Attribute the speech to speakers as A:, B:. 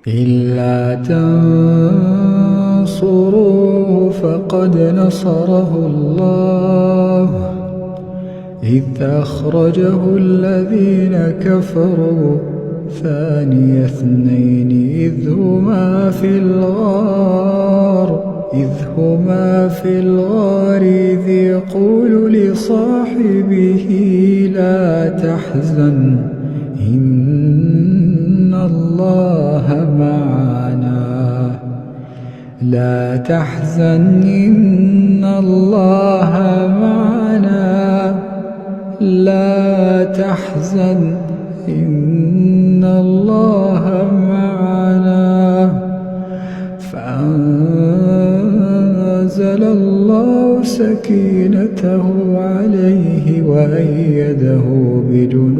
A: إلا تنصروه فقد نصره الله إذ أخرجه الذين كفروا ثاني اثنين إذ هما في الغار إذ يقول لصاحبه لا تحزن إن الله معنا فأنزل الله سكينته عليه وأيده بجنود